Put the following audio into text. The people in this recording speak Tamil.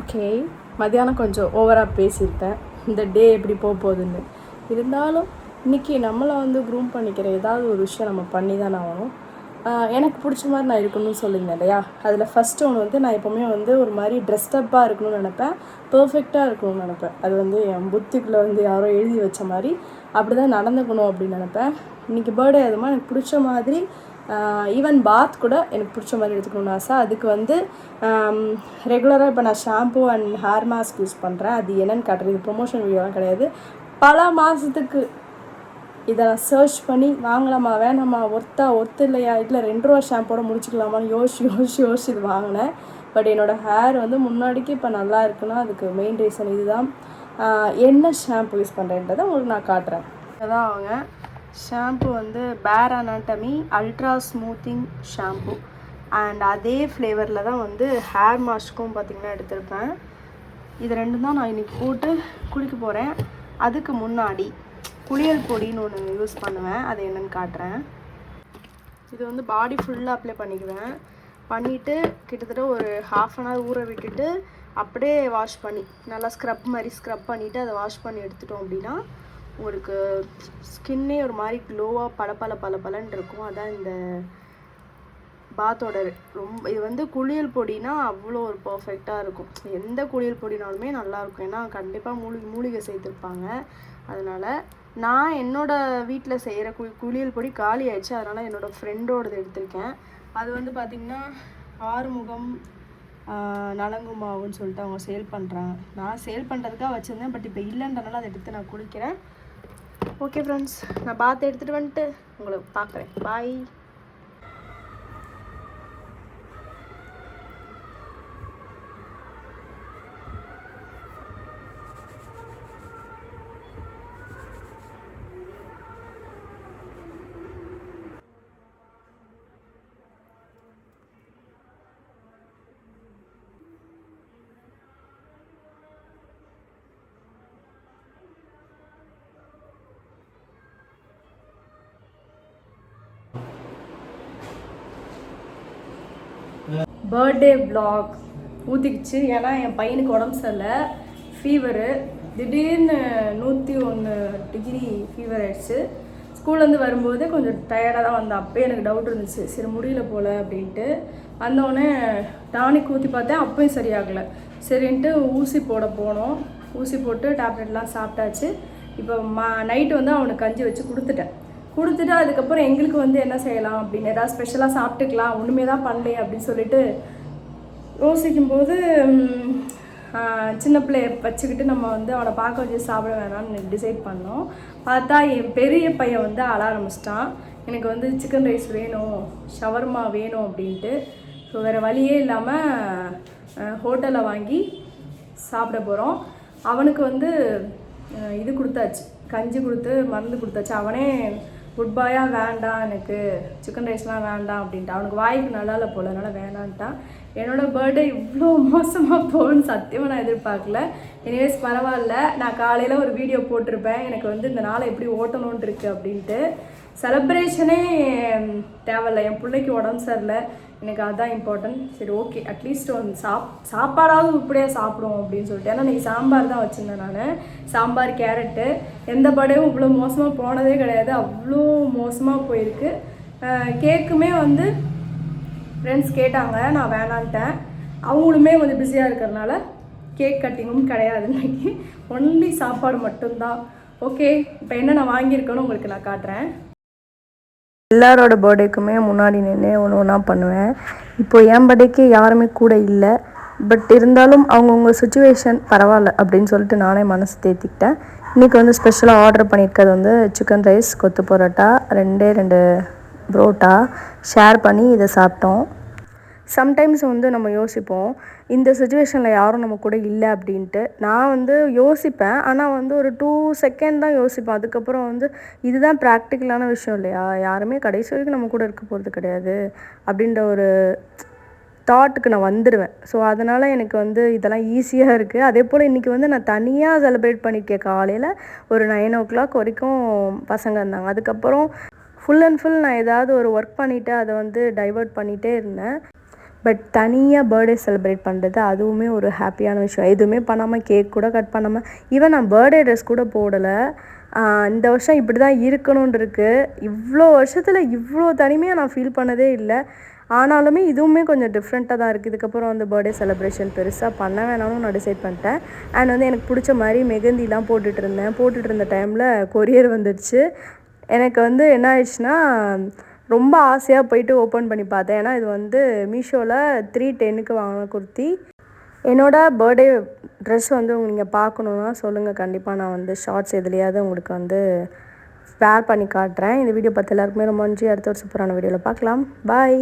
ஓகே, மத்தியானம் கொஞ்சம் ஓவராக பேசியிருப்பேன் இந்த டே எப்படி போக போகுதுன்னு. இருந்தாலும் இன்றைக்கி நம்மளை க்ரூம் பண்ணிக்கிற ஏதாவது ஒரு விஷயம் நம்ம பண்ணி தான் ஆகணும். எனக்கு பிடிச்ச மாதிரி நான் இருக்கணும்னு சொல்லியிருந்தேன் இல்லையா, அதில் ஃபஸ்ட்டு ஒன்று நான் எப்போவுமே ஒரு மாதிரி ட்ரெஸ்டப்பாக இருக்கணும்னு நினப்பேன், பர்ஃபெக்டாக இருக்கணும்னு நினப்பேன். அது என் புத்திக்குள்ளே யாரோ எழுதி வச்ச மாதிரி அப்படி தான் நடந்துக்கணும் அப்படின்னு நினப்பேன். இன்றைக்கி பர்த்டே அதுமா எனக்கு பிடிச்ச மாதிரி ஈவன் பாத் கூட எனக்கு பிடிச்ச மாதிரி எடுத்துக்கணும்னு ஆசை. அதுக்கு ரெகுலராக இப்போ நான் shampoo and hair mask use பண்ணுறேன். அது என்னென்னு காட்டுறது, இது ப்ரொமோஷன் வீடியோலாம் கிடையாது. பல மாதத்துக்கு இதை நான் சர்ச் பண்ணி வாங்கலாமா வேணாமா, ஒர்த்து இல்லையா, இல்லை 2 ரூபா ஷாம்போட முடிச்சுக்கலாமான்னு யோசிச்சு இது வாங்கினேன். பட் என்னோடய ஹேர் முன்னாடிக்கு இப்போ நல்லா இருக்குன்னா அதுக்கு மெயின் ரீசன் இதுதான். என்ன ஷாம்பு யூஸ் பண்ணுறேன்றதை உங்களுக்கு நான் காட்டுறேன். அதான் அவங்க ஷாம்பு பேர் anatomy ultra smoothing shampoo and அதே ஃப்ளேவரில் தான் ஹேர் மாஸ்க்கும் பார்த்திங்கன்னா எடுத்திருப்பேன். இது ரெண்டும் தான் நான் இன்றைக்கி போட்டு குளிக்க போகிறேன். அதுக்கு முன்னாடி குளியல் பொடின்னு ஒன்று யூஸ் பண்ணுவேன், அது என்னென்னு காட்டுறேன். இது பாடி ஃபுல்லாக அப்ளை பண்ணிக்குவேன். பண்ணிவிட்டு கிட்டத்தட்ட ஒரு 1/2 அன் ஹவர் ஊற விட்டுட்டு அப்படியே வாஷ் பண்ணி நல்லா ஸ்க்ரப் பண்ணிவிட்டு அதை வாஷ் பண்ணி எடுத்துட்டோம் அப்படின்னா உங்களுக்கு ஸ்கின்னே ஒரு மாதிரி க்ளோவாக பளபளன்னு இருக்கும். அதான் இந்த பாத்தோட ரொம்ப இது குளியல் பொடினா அவ்வளோ ஒரு பர்ஃபெக்டாக இருக்கும். எந்த குளியல் பொடினாலுமே நல்லாயிருக்கும், ஏன்னா கண்டிப்பாக மூலிகை சேர்த்துருப்பாங்க. அதனால் நான் என்னோடய வீட்டில் செய்கிற குளியல் பொடி காலி ஆயிடுச்சு, அதனால் என்னோடய ஃப்ரெண்டோடது எடுத்திருக்கேன். அது பார்த்திங்கன்னா ஆறுமுகம் நலங்கு மாவுன்னு சொல்லிட்டு அவங்க சேல் பண்ணுறாங்க. நான் சேல் பண்ணுறதுக்காக வச்சுருந்தேன், பட் இப்போ இல்லைன்றனால அதை எடுத்து நான் குளிக்கிறேன். ஓகே ஃப்ரெண்ட்ஸ், நான் பாத் எடுத்துகிட்டு வந்துட்டு உங்களை பார்க்குறேன். பாய். பர்த்டே வ்ளாக் ஊற்றிக்கிச்சு. ஏன்னா என் பையனுக்கு உடம்பு சரியில்லை, ஃபீவரு, திடீர்னு 101 டிகிரி ஃபீவர் ஆயிடுச்சு. ஸ்கூல்லேருந்து வரும்போது கொஞ்சம் டயர்டாக தான் வந்தேன். அப்போயே எனக்கு டவுட் இருந்துச்சு, சரி முடியல போல் அப்படின்ட்டு. வந்தோடனே டானிக் ஊற்றி பார்த்தேன், அப்போயும் சரியாகலை. சரின்ட்டு ஊசி போட போனோம். ஊசி போட்டு டேப்லெட்லாம் சாப்பிட்டாச்சு. இப்போ நைட்டு அவனுக்கு கஞ்சி வச்சு கொடுத்துட்டு அதுக்கப்புறம் எங்களுக்கு என்ன செய்யலாம் அப்படின்னு, ஏதாவது ஸ்பெஷலாக சாப்பிட்டுக்கலாம், ஒன்றுமே தான் பண்ணலையே அப்படின்னு சொல்லிட்டு யோசிக்கும்போது சின்ன பிள்ளைய வச்சுக்கிட்டு நம்ம அவனை பார்க்க வச்சு சாப்பிட வேணாம்னு டிசைட் பண்ணோம். பார்த்தா என் பெரிய பையன் அழ ஆரம்பிச்சிட்டான், எனக்கு சிக்கன் ரைஸ் வேணும், ஷவர்மா வேணும் அப்படின்ட்டு. ஸோ வேறு வழியே இல்லாமல் ஹோட்டலில் வாங்கி சாப்பிட போகிறோம். அவனுக்கு இது கொடுத்தாச்சு, கஞ்சி கொடுத்து மருந்து கொடுத்தாச்சு. அவனே குட் பாயாக வேண்டாம், எனக்கு சிக்கன் ரைஸ்லாம் வேண்டாம் அப்படின்ட்டு. அவனுக்கு வாய்க்கு நல்லா இல்லை போல், அதனால் வேண்டான்ட்டான். என்னோடய பர்த்டே இவ்வளோ மோசமாக போகுன்னு சத்தியமாக நான் எதிர்பார்க்கல. எனிவேஸ் பரவாயில்ல, நான் காலையில் ஒரு வீடியோ போட்டிருப்பேன் எனக்கு இந்த நாளை எப்படி ஓட்டணுன்ட்டு இருக்குது அப்படின்ட்டு. செலப்ரேஷனே தேவையில்லை, என் பிள்ளைக்கு உடம்பு சரியில்லை, எனக்கு அதுதான் இம்பார்ட்டன்ட். சரி ஓகே, அட்லீஸ்ட் சாப்பாடாவது இப்படியாக சாப்பிடுவோம் அப்படின்னு சொல்லிட்டு. ஏன்னா இன்றைக்கி சாம்பார் தான் வச்சுருந்தேன் நான், சாம்பார் கேரட்டு. எந்த பர்த்டேவும் இவ்வளோ மோசமாக போனதே கிடையாது, அவ்வளோ மோசமாக போயிருக்கு. கேக்குமே ஃப்ரெண்ட்ஸ் கேட்டாங்க, நான் வேணான்ட்டேன். அவங்களுமே கொஞ்சம் பிஸியாக இருக்கிறதுனால கேக் கட்டிங்கும் கிடையாது இன்னைக்கு, ஒன்லி சாப்பாடு மட்டும்தான். ஓகே, இப்போ என்ன நான் வாங்கியிருக்கேன்னு உங்களுக்கு நான் காட்டுறேன். எல்லாரோட பர்த்டேக்குமே முன்னாடி நின்று ஒன்றா பண்ணுவேன். இப்போது என் பர்த்டேக்கு யாருமே கூட இல்லை, பட் இருந்தாலும் அவங்கவுங்க சுச்சுவேஷன் பரவாயில்ல அப்படின்னு சொல்லிட்டு நானே மனசு தேத்திக்கிட்டேன். இன்றைக்கி ஸ்பெஷலாக ஆர்டர் பண்ணியிருக்கிறது சிக்கன் ரைஸ், கொத்து பரோட்டா, 2 புரோட்டா ஷேர் பண்ணி இதை சாப்பிட்டோம். சம்டைம்ஸ் நம்ம யோசிப்போம், இந்த சுச்சுவேஷனில் யாரும் நம்ம கூட இல்லை அப்படின்ட்டு. நான் யோசிப்பேன், ஆனால் ஒரு 2 செகண்ட் தான் யோசிப்பேன். அதுக்கப்புறம் இதுதான் ப்ராக்டிக்கலான விஷயம் இல்லையா, யாருமே கடைசி வரைக்கும் நம்ம கூட இருக்க போகிறது கிடையாது அப்படின்ற ஒரு தாட்டுக்கு நான் வந்துடுவேன். ஸோ அதனால் எனக்கு இதெல்லாம் ஈஸியாக இருக்குது. அதே போல் இன்றைக்கி நான் தனியாக செலிப்ரேட் பண்ணியிருக்கேன். காலையில் ஒரு 9 o'clock வரைக்கும் பசங்க இருந்தாங்க. அதுக்கப்புறம் ஃபுல் அண்ட் ஃபுல் நான் ஏதாவது ஒரு ஒர்க் பண்ணிவிட்டு அதை டைவர்ட் பண்ணிகிட்டே இருந்தேன். பட் தனியாக பர்த்டே செலிப்ரேட் பண்ணுறது அதுவுமே ஒரு ஹாப்பியான விஷயம். எதுவுமே பண்ணாமல் கேக் கூட கட் பண்ணாமல், ஈவன் நான் பர்த்டே ட்ரெஸ் கூட போடலை. இந்த வருஷம் இப்படி தான் இருக்கணும்னு இருக்குது. இவ்வளோ வருஷத்தில் இவ்வளோ தனிமையாக நான் ஃபீல் பண்ணதே இல்லை. ஆனாலுமே இதுவுமே கொஞ்சம் டிஃப்ரெண்ட்டாக தான் இருக்குது. இதுக்கப்புறம் வந்து பர்த்டே செலிப்ரேஷன் பெருசாக பண்ண வேணாம்னு நான் டிசைட் பண்ணிட்டேன். அண்ட் வந்து எனக்கு பிடிச்ச மாதிரி மெகந்திலாம் போட்டுட்டு இருந்த டைமில் கொரியர் வந்துடுச்சு. எனக்கு வந்து என்ன ஆயிடுச்சுன்னா, ரொம்ப ஆசையாக போயிட்டு ஓப்பன் பண்ணி பார்த்தேன். ஏன்னா இது வந்து மீஷோவில் 310க்கு வாங்கின குர்த்தி. என்னோடய பர்த்டே ட்ரெஸ் வந்து நீங்கள் பார்க்கணுன்னா சொல்லுங்கள். கண்டிப்பாக நான் வந்து ஷார்ட்ஸ் எதுலையாவது உங்களுக்கு வந்து வேர் பண்ணி காட்டுறேன். இந்த வீடியோ பார்த்து எல்லாருக்குமே ரொம்ப நன்றி. அடுத்த ஒரு சூப்பரான வீடியோவில் பார்க்கலாம். பாய்.